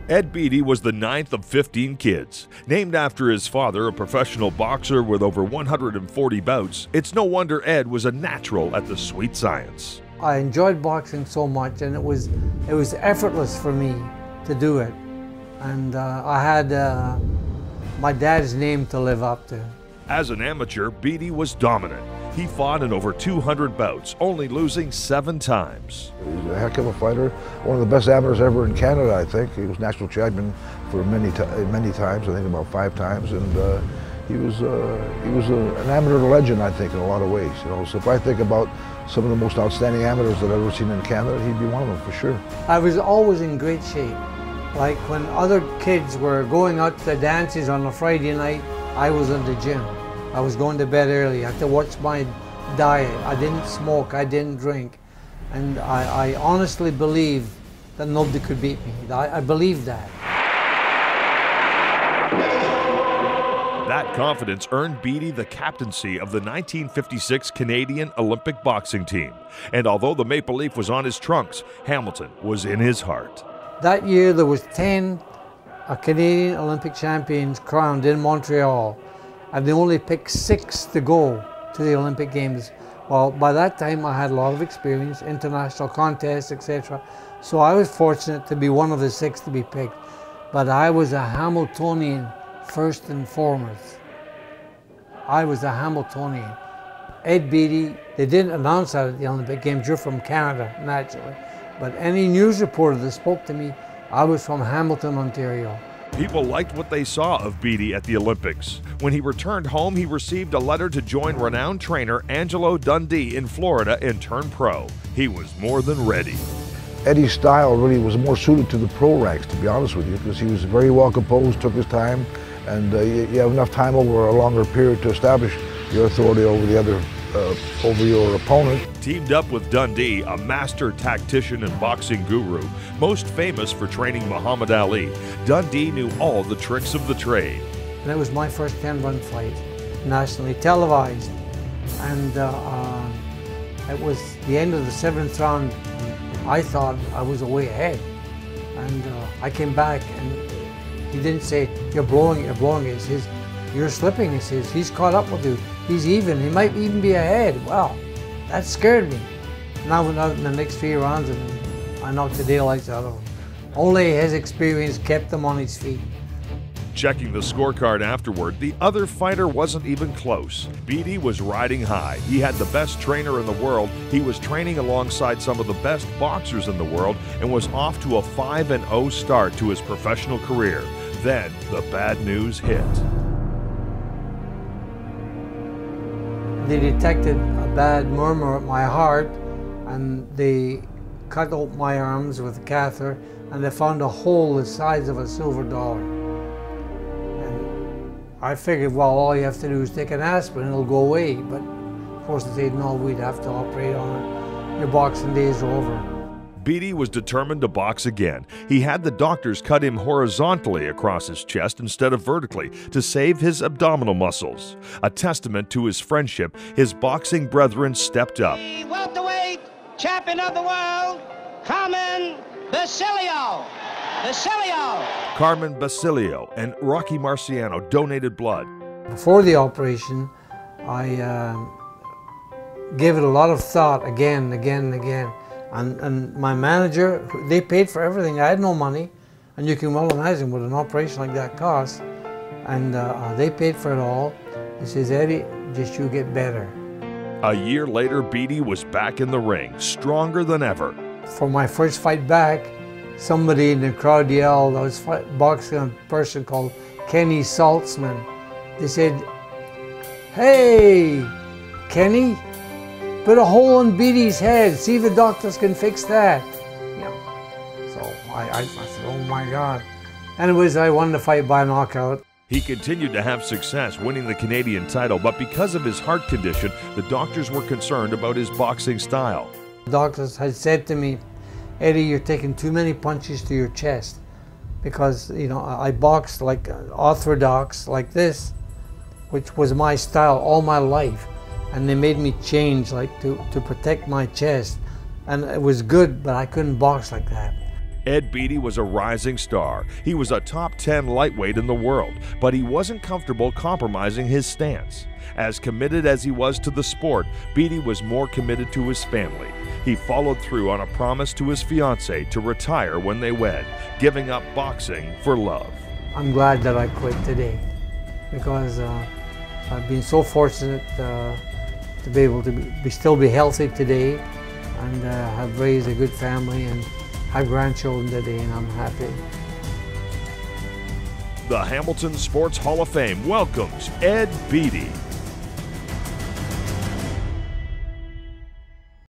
Ed Beattie was the 9th of 15 kids. Named after his father, a professional boxer with over 140 bouts, it's no wonder Ed was a natural at the sweet science. I enjoyed boxing so much, and it was effortless for me to do it. And I had my dad's name to live up to. As an amateur, Beattie was dominant. He fought in over 200 bouts, only losing 7 times. He's a heck of a fighter, one of the best amateurs ever in Canada, I think. He was national champion for many times, I think about 5 times, and he was an amateur legend, I think, in a lot of ways. You know, so if I think about some of the most outstanding amateurs that I've ever seen in Canada, he'd be one of them for sure. I was always in great shape. Like when other kids were going out to the dances on a Friday night, I was in the gym. I was going to bed early. I had to watch my diet. I didn't smoke, I didn't drink. And I honestly believe that nobody could beat me. I believe that. That confidence earned Beattie the captaincy of the 1956 Canadian Olympic boxing team. And although the maple leaf was on his trunks, Hamilton was in his heart. That year there was 10 Canadian Olympic champions crowned in Montreal, and they only picked 6 to go to the Olympic Games. Well, by that time I had a lot of experience, international contests, etc. So I was fortunate to be one of the 6 to be picked. But I was a Hamiltonian first and foremost. I was a Hamiltonian. Ed Beattie, they didn't announce that at the Olympic Games. You're from Canada, naturally. But any news reporter that spoke to me, I was from Hamilton, Ontario. People liked what they saw of Beattie at the Olympics. When he returned home, he received a letter to join renowned trainer Angelo Dundee in Florida and turn pro. He was more than ready. Eddie's style really was more suited to the pro ranks, to be honest with you, because he was very well composed, took his time, and you have enough time over a longer period to establish your authority over your opponent. Teamed up with Dundee, a master tactician and boxing guru, most famous for training Muhammad Ali, Dundee knew all the tricks of the trade. And it was my first 10-run fight, nationally televised. And it was the end of the 7th round. I thought I was way ahead. And I came back, and he didn't say, you're blowing it. He says, you're slipping. He says, he's caught up with you. He's even. He might even be ahead. Wow, that scared me. And I went out in the next 3 rounds and I knocked the daylights out of him. Only his experience kept him on his feet. Checking the scorecard afterward, the other fighter wasn't even close. Beattie was riding high. He had the best trainer in the world. He was training alongside some of the best boxers in the world and was off to a 5-0 start to his professional career. Then the bad news hit. They detected a bad murmur at my heart, and they cut out my arms with a catheter, and they found a hole the size of a silver dollar. And I figured, well, all you have to do is take an aspirin, it'll go away. But of course they said, no, we'd have to operate on it. Your boxing days are over. Beattie was determined to box again. He had the doctors cut him horizontally across his chest instead of vertically to save his abdominal muscles. A testament to his friendship, his boxing brethren stepped up. The welterweight champion of the world, Carmen Basilio. Carmen Basilio and Rocky Marciano donated blood. Before the operation, I gave it a lot of thought again. And my manager, they paid for everything. I had no money, and you can well imagine what an operation like that costs. And they paid for it all. He says, Eddie, just you get better. A year later, Beattie was back in the ring, stronger than ever. For my first fight back, somebody in the crowd yelled, I was boxing a person called Kenny Saltzman. They said, hey, Kenny, put a hole in Beattie's head, see if the doctors can fix that. You know, so I said, oh my God. Anyways, I won the fight by knockout. He continued to have success winning the Canadian title, but because of his heart condition, the doctors were concerned about his boxing style. The doctors had said to me, Eddie, you're taking too many punches to your chest. Because, you know, I boxed like orthodox, like this, which was my style all my life. And they made me change, like to protect my chest. And it was good, but I couldn't box like that. Ed Beattie was a rising star. He was a top 10 lightweight in the world, but he wasn't comfortable compromising his stance. As committed as he was to the sport, Beattie was more committed to his family. He followed through on a promise to his fiancée to retire when they wed, giving up boxing for love. I'm glad that I quit today because I've been so fortunate to be able to still be healthy today and have raised a good family and have grandchildren today, and I'm happy. The Hamilton Sports Hall of Fame welcomes Ed Beattie.